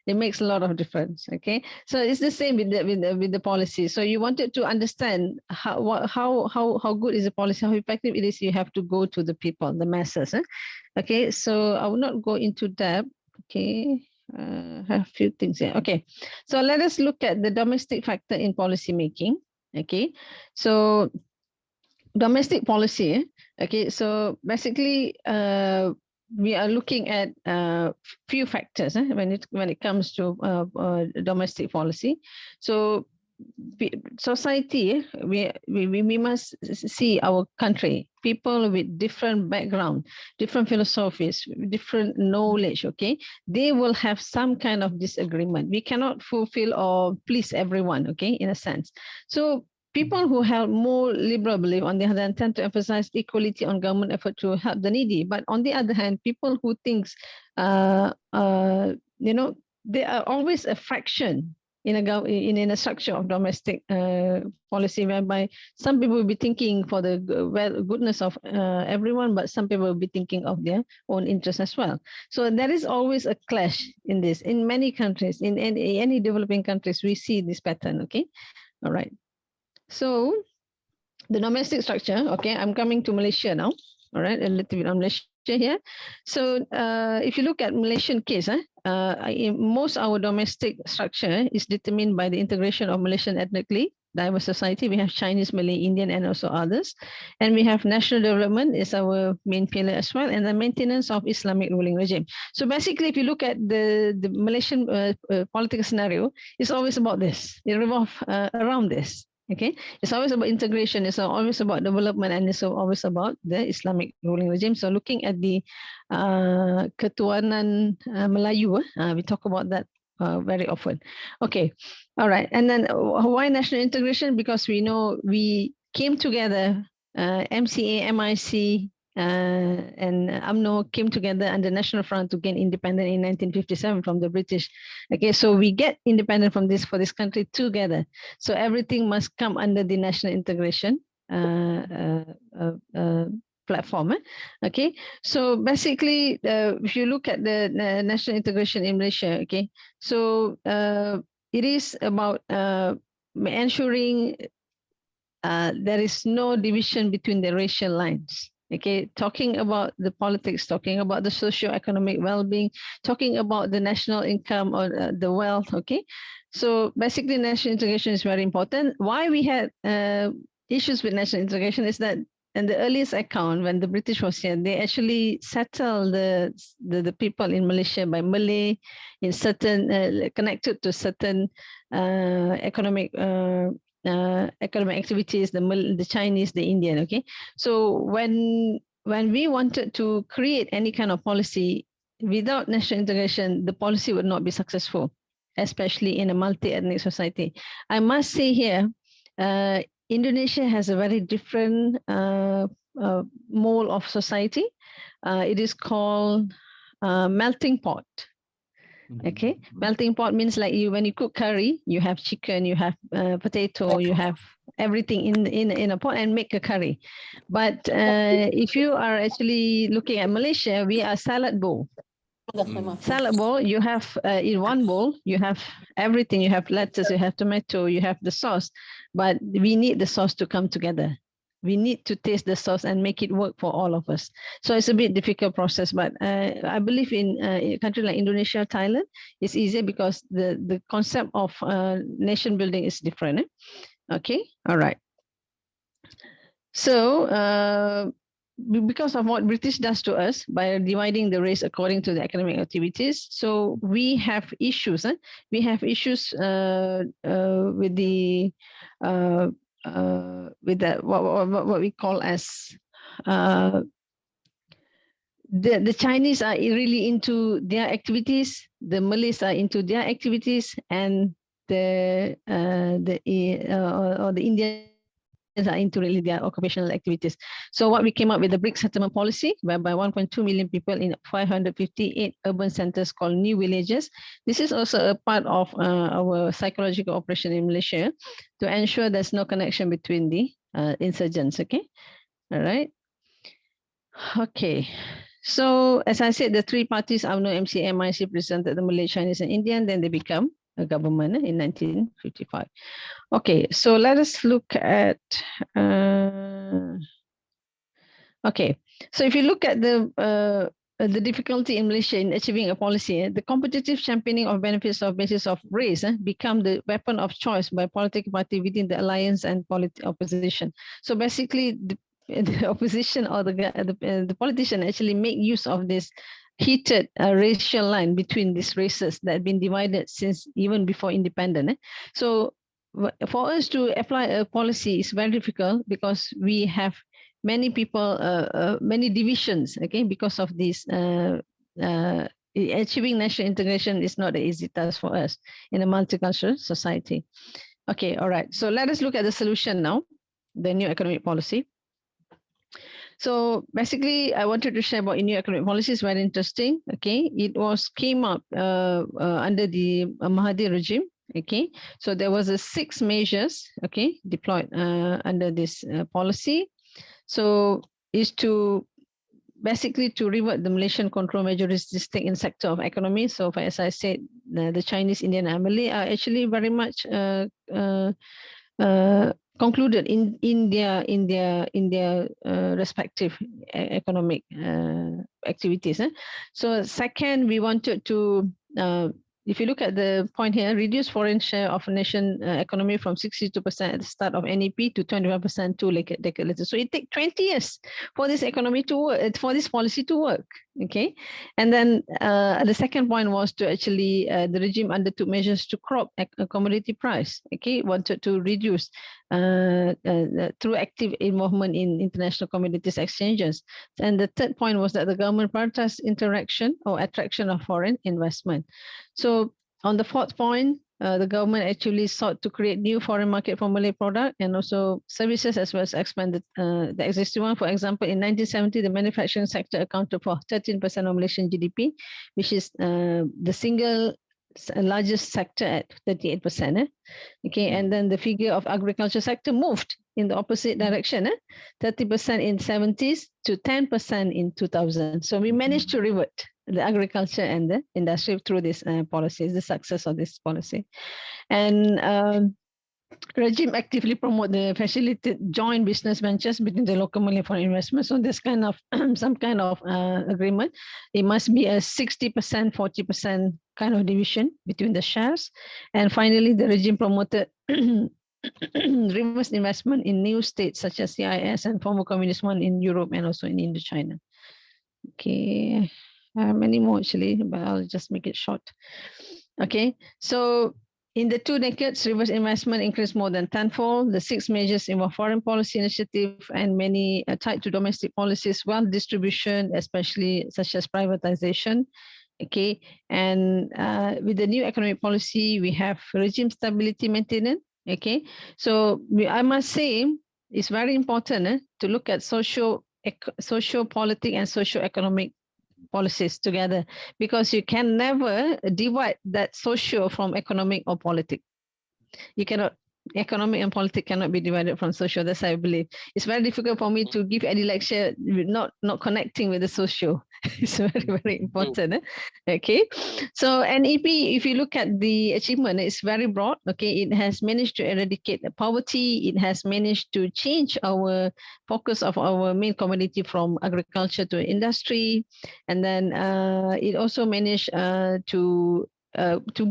it makes a lot of difference. Okay, so it's the same with the policy. So you wanted to understand how good is the policy, how effective it is. You have to go to the people, the masses. Okay, so I will not go into that. Okay, have a few things here. Okay, so let us look at the domestic factor in policy making. Okay, so domestic policy. Okay, so basically, we are looking at few factors when it comes to domestic policy. So society, we must see our country, people with different background, different philosophies, different knowledge. Okay, they will have some kind of disagreement. We cannot fulfill or please everyone. Okay, in a sense. So people who have more liberal belief, on the other hand, tend to emphasize equality on government effort to help the needy. But on the other hand, people who thinks, they are always a fraction in a structure of domestic policy, whereby some people will be thinking for the goodness of everyone, but some people will be thinking of their own interests as well. So there is always a clash in this. In many countries, in any developing countries, we see this pattern. Okay, all right. So the domestic structure, okay, I'm coming to Malaysia now. All right, a little bit on Malaysia here. So if you look at Malaysian case, most our domestic structure is determined by the integration of Malaysian ethnically diverse society. We have Chinese, Malay, Indian, and also others. And we have national development is our main pillar as well, and the maintenance of Islamic ruling regime. So basically, if you look at the Malaysian political scenario, it's always about this. It revolves around this. Okay, it's always about integration. It's always about development, and it's always about the Islamic ruling regime. So looking at the Ketuanan Melayu, we talk about that very often. Okay, all right. And then why national integration? Because we know we came together, MCA, MIC, and UMNO came together under National Front to gain independence in 1957 from the British. Okay, so we get independent from this for this country together. So everything must come under the national integration platform. Okay, so basically, if you look at the national integration in Malaysia, okay, so it is about ensuring there is no division between the racial lines. Okay, talking about the politics, talking about the socio-economic well-being, talking about the national income or the wealth. Okay, so basically national integration is very important. Why we had issues with national integration is that in the earliest account, when the British was here, they actually settled the people in Malaysia by Malay in certain connected to certain economic activities, the Chinese, the Indian. Okay, so when we wanted to create any kind of policy without national integration, the policy would not be successful, especially in a multi-ethnic society. I must say here, Indonesia has a very different mold of society. It is called melting pot. Okay, melting pot means like when you cook curry, you have chicken, you have potato, you have everything in a pot and make a curry. But if you are actually looking at Malaysia, we are salad bowl. Salad bowl, you have in one bowl, you have everything. You have lettuce, you have tomato, you have the sauce. But we need the sauce to come together. We need to taste the sauce and make it work for all of us. So it's a bit difficult process, but I believe in a country like Indonesia, Thailand, it's easier because the concept of nation building is different. Okay, all right. So because of what British does to us by dividing the race according to the academic activities, so we have issues. We have issues with the with that what we call as the Chinese are really into their activities, the Malays are into their activities, and or the Indians are into really their occupational activities. So what we came up with the brick settlement policy, whereby 1.2 million people in 558 urban centers called new villages. This is also a part of our psychological operation in Malaysia to ensure there's no connection between the insurgents. Okay, all right. Okay. So as I said, the three parties, UMNO, MCA, MIC, presented the Malay, Chinese, and Indian. Then they become a government in 1955. Okay, so let us look at. Okay, so if you look at the difficulty in Malaysia in achieving a policy, the competitive championing of benefits of basis of race become the weapon of choice by political party within the alliance and opposition. So basically, the opposition or the politician actually make use of this heated racial line between these races that have been divided since even before independence. So for us to apply a policy is very difficult because we have many people, many divisions, okay, because of this. Achieving national integration is not an easy task for us in a multicultural society. Okay, all right. So let us look at the solution now, the new economic policy. So basically, I wanted to share about new economic policy. It's very interesting. Okay, it came up under the Mahathir regime. Okay, so there was 6 measures. Okay, deployed under this policy. So is to basically to revert the Malaysian control majoristic in sector of economy. So as I said, the Chinese, Indian, and Malay are actually very much concluded in their respective economic activities. So second, we wanted to if you look at the point here, reduce foreign share of nation economy from 62% at the start of NEP to 25% 2 decade later. So it takes 20 years for this economy to work, for this policy to work. Okay, and then the second point was to actually the regime undertook measures to crop a commodity price. Okay, wanted to reduce through active involvement in international commodities exchanges. And the third point was that the government prioritized interaction or attraction of foreign investment. So on the fourth point, the government actually sought to create new foreign market for Malay product and also services, as well as expand the existing one. For example, in 1970, the manufacturing sector accounted for 13% of Malaysian GDP, which is the single largest sector at 38%. Okay, and then the figure of agriculture sector moved in the opposite direction, 30% in 70s to 10% in 2000. So we managed to revert the agriculture and the industry through this policy, the success of this policy. And regime actively promote the facilitate joint business ventures between the local Malay foreign investment. So this kind of some kind of agreement, it must be a 60%, 40% kind of division between the shares. And finally, the regime promoted reverse investment in new states such as CIS and former communist one in Europe and also in Indochina. Okay, many more actually, but I'll just make it short. Okay, so in the 2 decades, reverse investment increased more than tenfold. The 6 measures involve foreign policy initiative and many tied to domestic policies, wealth distribution, especially such as privatization. Okay, and with the new economic policy, we have regime stability maintenance. Okay, so I must say it's very important to look at social politic and socio-economic policies together, because you can never divide that social from economic or politic. You cannot, economic and politics cannot be divided from social. That's how I believe. It's very difficult for me to give any lecture not connecting with the social. It's very, very important. Okay. So NEP, if you look at the achievement, it's very broad. Okay. It has managed to eradicate poverty. It has managed to change our focus of our main commodity from agriculture to industry. And then it also managed to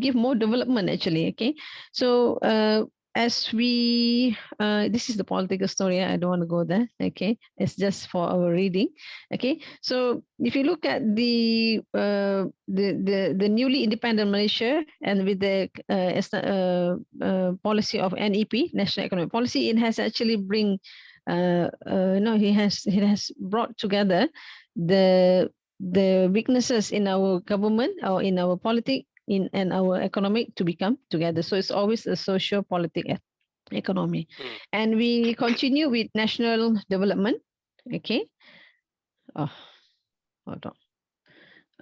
give more development actually. Okay. So as we this is the political story, I don't want to go there. Okay, it's just for our reading. Okay, so if you look at the newly independent Malaysia and with the policy of NEP, National Economic Policy, it has actually it has brought together the weaknesses in our government or in our politics and our economic to become together. So it's always a socio-politic economy. And we continue with national development. Okay. Oh, hold on.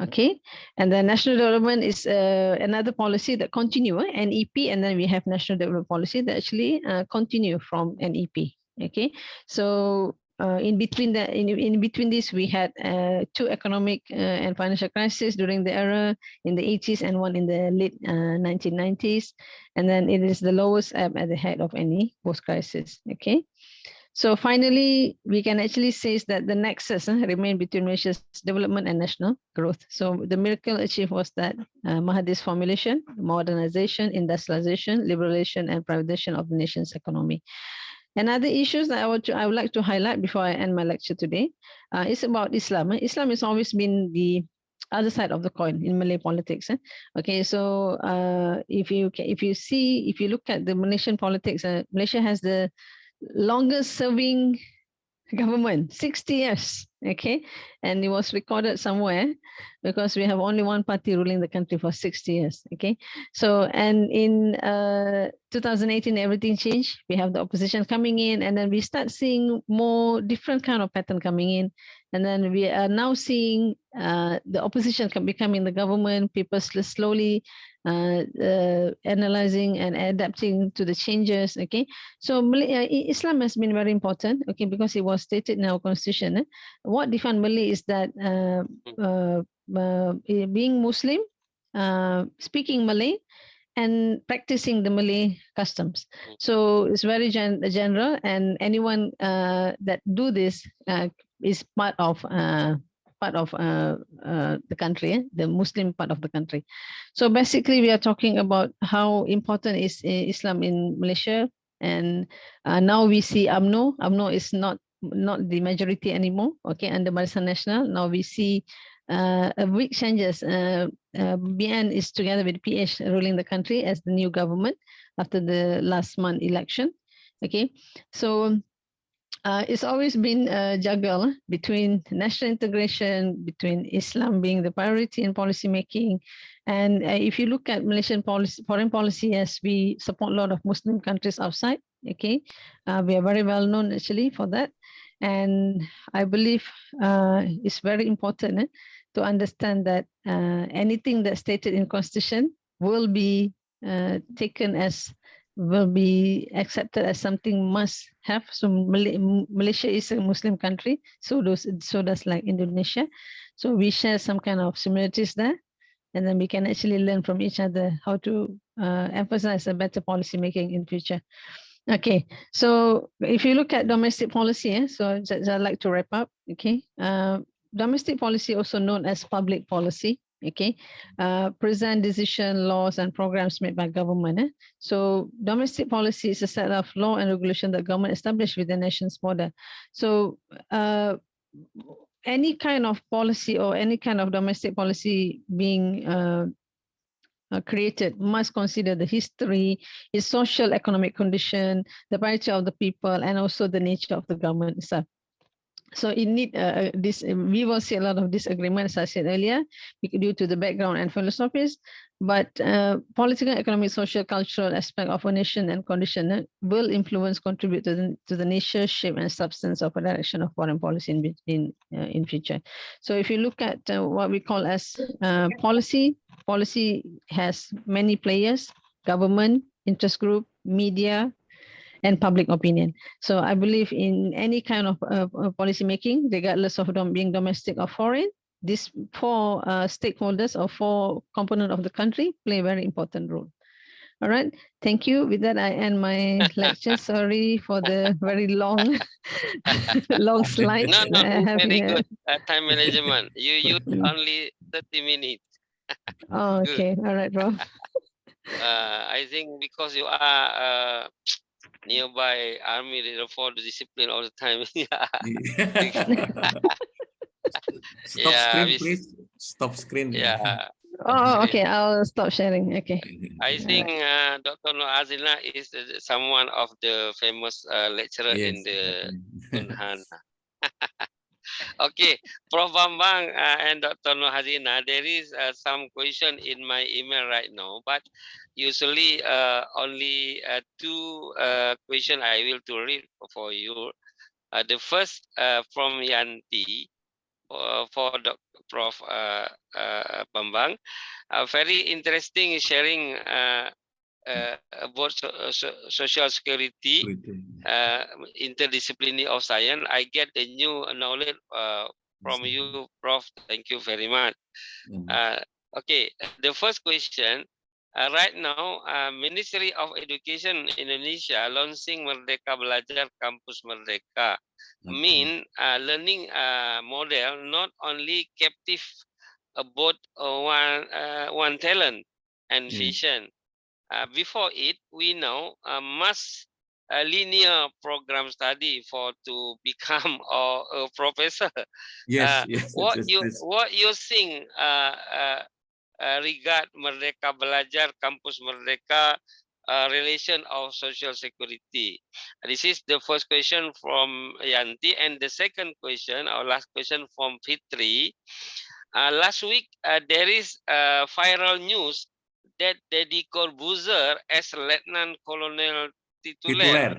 Okay, and then national development is another policy that continue NEP, and then we have national development policy that actually continue from NEP. Okay, so in between that, in between this, we had two economic and financial crises during the era in the 80s and one in the late 1990s, and then it is the lowest ebb at the head of any post crisis. Okay. So finally, we can actually say that the nexus remained between Malaysia's development and national growth. So the miracle achieved was that Mahathir's formulation, modernization, industrialization, liberalization, and privatization of the nation's economy. Another issues that I would like to highlight before I end my lecture today is about Islam. Islam has always been the other side of the coin in Malay politics. Okay, so if you look at the Malaysian politics, Malaysia has the longest serving government, 60 years. Okay, and it was recorded somewhere because we have only one party ruling the country for 60 years. Okay, so and in 2018 everything changed. We have the opposition coming in, and then we start seeing more different kind of pattern coming in, and then we are now seeing the opposition becoming the government. People slowly analyzing and adapting to the changes. Okay, so Islam has been very important. Okay, because it was stated in our constitution. What defines Malay is that being Muslim, speaking Malay, and practicing the Malay customs. So it's very general, and anyone that do this is part of the country, the Muslim part of the country. So basically, we are talking about how important is Islam in Malaysia, and now we see UMNO. UMNO is not the majority anymore. Okay, under Barisan Nasional, now we see a big changes. BN is together with PH ruling the country as the new government after the last month election. Okay, so it's always been a juggle between national integration, between Islam being the priority in policy making. And if you look at Malaysian policy, foreign policy, yes, we support a lot of Muslim countries outside. Okay, we are very well known actually for that. And I believe it's very important to understand that anything that's stated in Constitution will be taken as will be accepted as something must have. So Malaysia is a Muslim country, so does like Indonesia. So we share some kind of similarities there, and then we can actually learn from each other how to emphasize a better policy making in future. Okay, so if you look at domestic policy, so I'd like to wrap up. Okay, domestic policy, also known as public policy. Okay, present decision, laws, and programs made by government. So domestic policy is a set of law and regulation that government established with the nation's border. So any kind of policy or any kind of domestic policy being created must consider the history, its social economic condition, the priority of the people, and also the nature of the government itself. So it need this. We will see a lot of disagreements, as I said earlier, due to the background and philosophies. But political, economic, social, cultural aspect of a nation and condition will influence, contribute to the nature, shape, and substance of a direction of foreign policy in future. So if you look at what we call as policy has many players: government, interest group, media, and public opinion. So I believe in any kind of policy making, regardless of being domestic or foreign, these four stakeholders or four components of the country play a very important role. All right, thank you. With that, I end my lecture. Sorry for the very long, long slide. No, very good time management. You use only 30 minutes. Oh, okay, all right, Rob. I think because you are nearby army, they follow the discipline all the time. Stop screen, please. Stop screen. Yeah. Oh, okay. I'll stop sharing. Okay. I think Dr. Nur Azina is someone of the famous lecturer in the Unhan. Okay, Prof. Bambang and Dr. Nohazina, there is some question in my email right now, but usually only two question I will to read for you. The first from Yanti for Prof. Bambang. Very interesting sharing about social security, interdisciplinary of science. I get the new knowledge from you, Prof. Thank you very much. Okay, the first question. Right now, Ministry of Education Indonesia launching Merdeka Belajar Kampus Merdeka, mean learning model not only captive about one talent and vision. Before it, we know must a linear program study for to become a professor. Yes, yes, What you think regard Merdeka Belajar, Kampus Merdeka, relation of social security? This is the first question from Yanti, and the second question, our last question from Fitri. Last week, there is viral news that Deddy Corbuzier as Lieutenant Colonel titular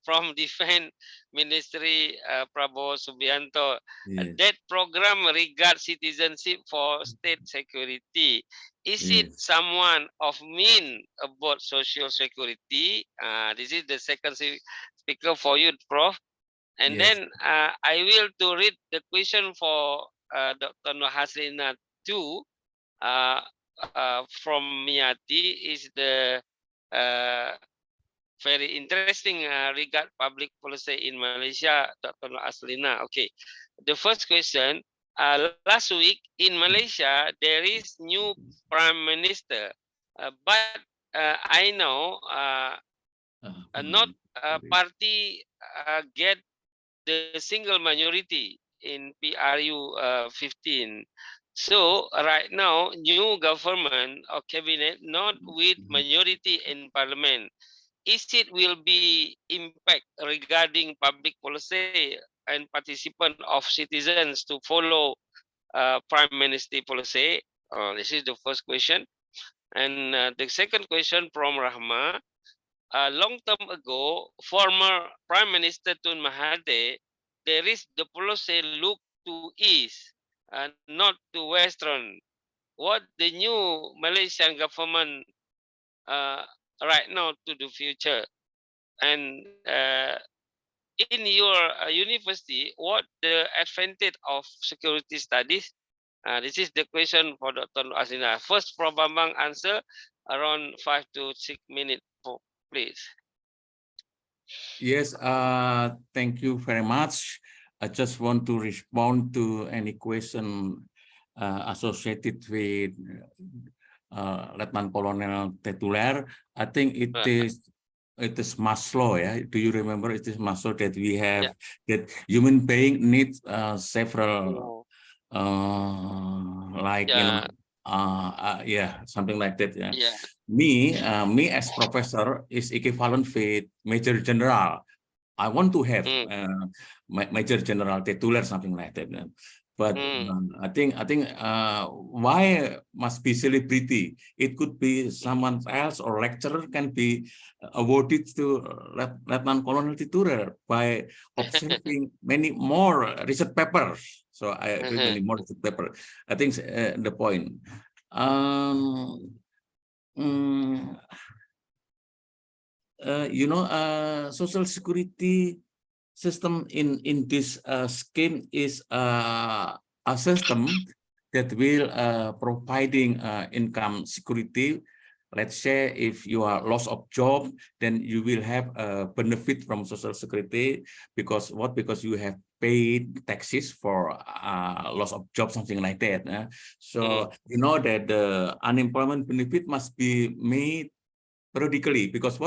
from Defense Ministry Prabowo Subianto. That program regards citizenship for state security. Is it someone of mean about social security? This is the second speaker for you, Prof. And then I will to read the question for Dr. Nohaslina too. From Miyati is the very interesting regard public policy in Malaysia, Dr. Aslina. Okay, the first question. Last week in Malaysia, there is new prime minister, but I know not party get the single majority in PRU 15. So right now, new government or cabinet not with majority in parliament. Is it will be impact regarding public policy and participant of citizens to follow prime minister policy? This is the first question. And the second question from Rahma. Long time ago, former Prime Minister Tun Mahathir, there is the policy look to east, not to western. What the new Malaysian government right now to the future? And in your university, what the advantage of security studies? This is the question for Dr. Asina. First, Prof. Bambang answer around 5 to 6 minutes, please. Yes, thank you very much. I just want to respond to any question associated with Lieutenant Colonel Titular. I think it is Maslow. Yeah, do you remember it is Maslow that we have that human being needs several like something like that. Yeah. Me as professor is equivalent with major general. I want to have major general titular, something like that. But I think why must be celebrity? It could be someone else or lecturer can be awarded to Lieutenant Colonel titular by observing many more research papers. So I agree, many more research papers. I think the point. Social security system in this scheme is a system that will providing income security. Let's say if you are loss of job, then you will have a benefit from social security because you have paid taxes for loss of job, something like that. So you know that the unemployment benefit must be made periodically because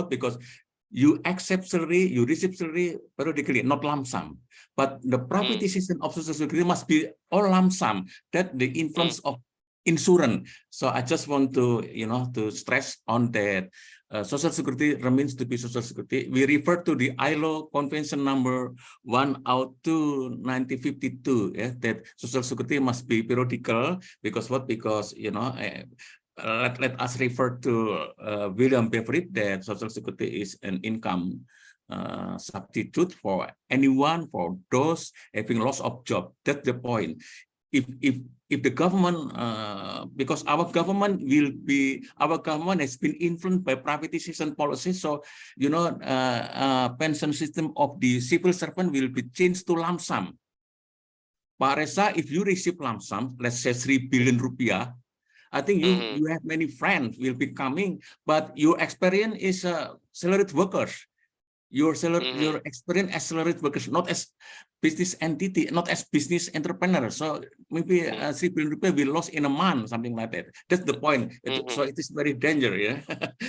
you accept salary, you receive salary periodically, not lump sum. But the privatization of social security must be all lump sum. That the influence of insurance. So I just want to to stress on that Social Security remains to be Social Security. We refer to the ILO Convention number 102 1952, that Social Security must be periodical because what? Because let us refer to William Beveridge that Social Security is an income substitute for anyone, for those having loss of job. That's the point. If the government, because our government has been influenced by privatization policies, so pension system of the civil servant will be changed to lump sum. Pak Reza, if you receive lump sum, let's say 3 billion rupiah, I think you have many friends will be coming, but your experience is salaried workers. Your experience as salaried workers, not as business entity, not as business entrepreneur. So maybe 3 billion rupiah we lost in a month, something like that. That's the point. So it is very dangerous, yeah,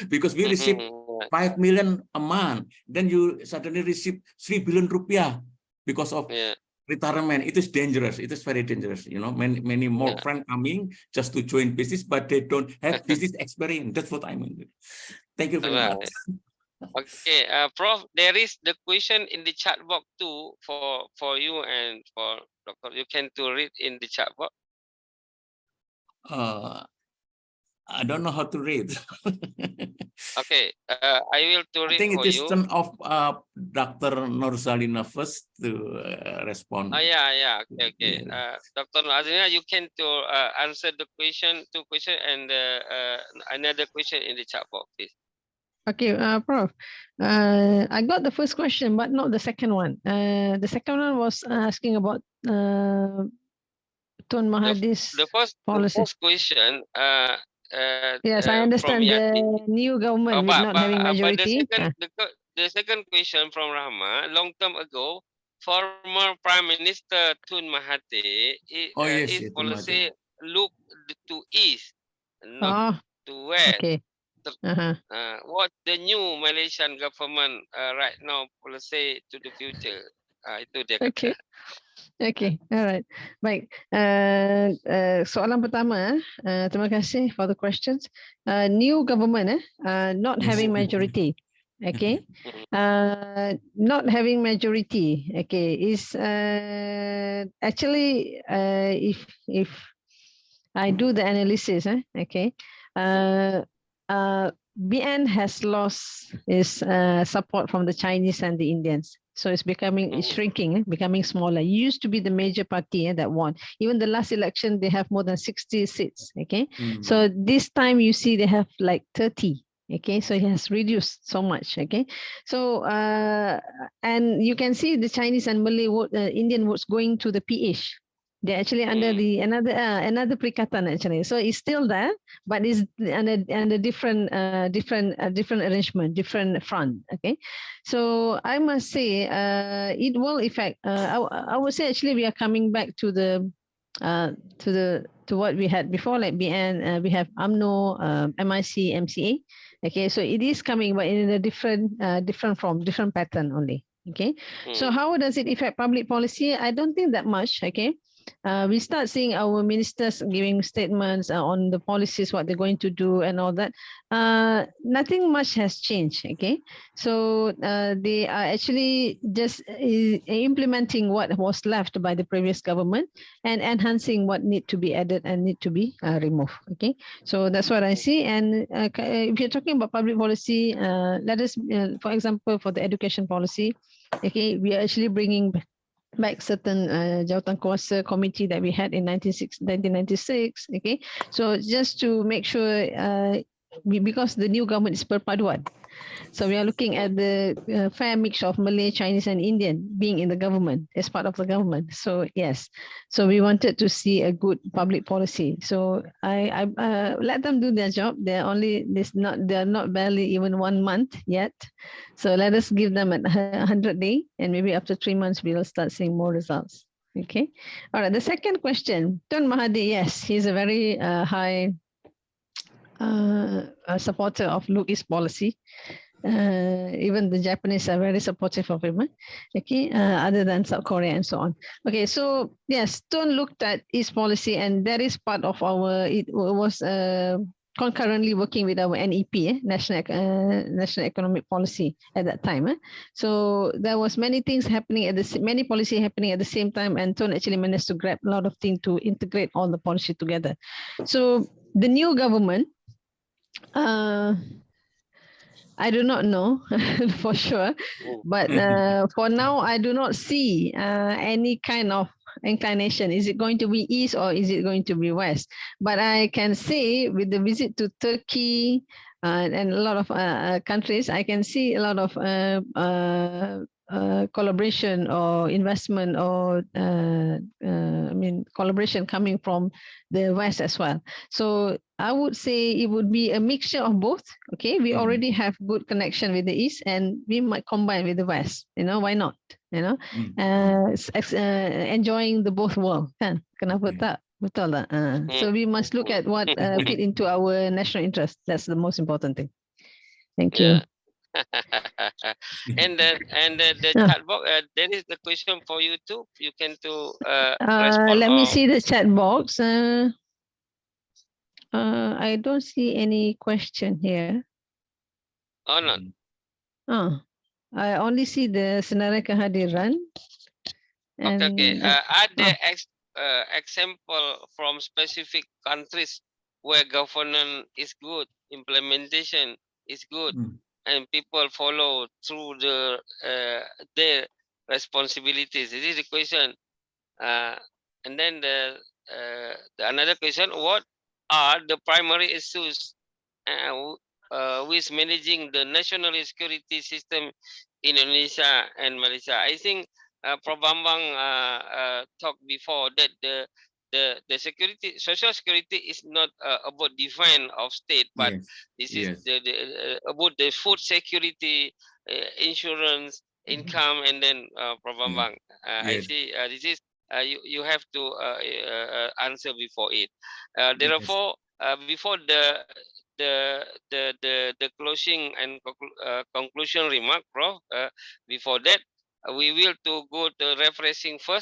because we receive 5 million a month, then you suddenly receive 3 billion rupiah because of retirement. It is dangerous. It is very dangerous. Many more friends coming just to join business, but they don't have business experience. That's what I mean. Thank you very much. Okay, Prof, there is the question in the chat box too for you and for Dr. You can to read in the chat box. I don't know how to read. Okay, I will to read I think for it is you. turn of Dr. Nurzalina first to respond. Yeah. Okay. Dr. Azrina, you can to answer the two question and another question in the chat box, please. Okay, Prof. I got the first question, but not the second one. The second one was asking about Tun Mahathir's policy. The first question. Yes, I from understand Yati. the new government with not having majority. The second question from Rahma. Long time ago, former Prime Minister Tun Mahathir, his policy look to east, not to west. Okay. What the new Malaysian government right now policy to the future? Itu dia kata. Okay, alright. Baik. Soalan pertama, terima kasih for the questions. New government, not having majority. Okay, not having majority. Okay, is actually if I do the analysis, okay, BN has lost its support from the Chinese and the Indians. So it's shrinking, becoming smaller. It used to be the major party that won. Even the last election, they have more than 60 seats. Okay, so this time you see they have like 30. Okay, so it has reduced so much. Okay, so and you can see the Chinese and Malay Indian votes going to the PH. They're actually under the another Perikatan actually. So it's still there, but it's under different arrangement, different front. Okay, so I must say it will affect. I would say actually we are coming back to what we had before, like BN. We have UMNO, MIC, MCA. Okay, so it is coming, but in a different form, different pattern only. Okay, so how does it affect public policy? I don't think that much. Okay. We start seeing our ministers giving statements on the policies, what they're going to do and all that. Nothing much has changed. Okay, so they are actually just implementing what was left by the previous government and enhancing what need to be added and need to be removed. Okay, so that's what I see. And if you're talking about public policy, let us, for example, for the education policy, okay, we are actually bringing back certain Jawatan Kuasa committee that we had in 1996. Okay, so just to make sure, because the new government is perpaduan, so we are looking at the fair mix of Malay, Chinese, and Indian being in the government as part of the government. So yes, so we wanted to see a good public policy. So I let them do their job. They're not barely even 1 month yet. So let us give them 100 days, and maybe after 3 months we will start seeing more results. Okay. All right. The second question, Tun Mahathir. Yes, he's a very high supporter of Look East policy. Even the Japanese are very supportive of him. Okay, other than South Korea and so on. Okay, so yes, Tun looked at East policy, and that is part of our. It was concurrently working with our NEP, National Economic Policy at that time. So there was many things happening many policy happening at the same time, and Tone actually managed to grab a lot of things to integrate all the policy together. So the new government, I do not know for sure, but for now, I do not see any kind of inclination. Is it going to be east or is it going to be west? But I can say with the visit to Turkey and a lot of countries, I can see a lot of collaboration or investment or collaboration coming from the west as well. So I would say it would be a mixture of both. Okay, we already have good connection with the east, and we might combine with the west. Why not? Enjoying the both world. Kan? Kenapa tak? Betul tak? So we must look at what fit into our national interest. That's the most important thing. Thank you. And the chat box, there is the question for you too. You can respond. Let me see the chat box. I don't see any question here. Oh, not. I only see the senarai kehadiran. Okay. Are there example from specific countries where governance is good, implementation is good, and people follow through their responsibilities? This is the question. And then the another question: what are the primary issues with managing the national security system in Indonesia and Malaysia? I think Prof. Bambang talked before that the security, social security is not about define of state, but this is about the food security, insurance, income, and then Prof. Bambang. I see this is you have to answer before it. Therefore, before the closing and conclusion remark, Prof. Before that, we will to go to refreshing first.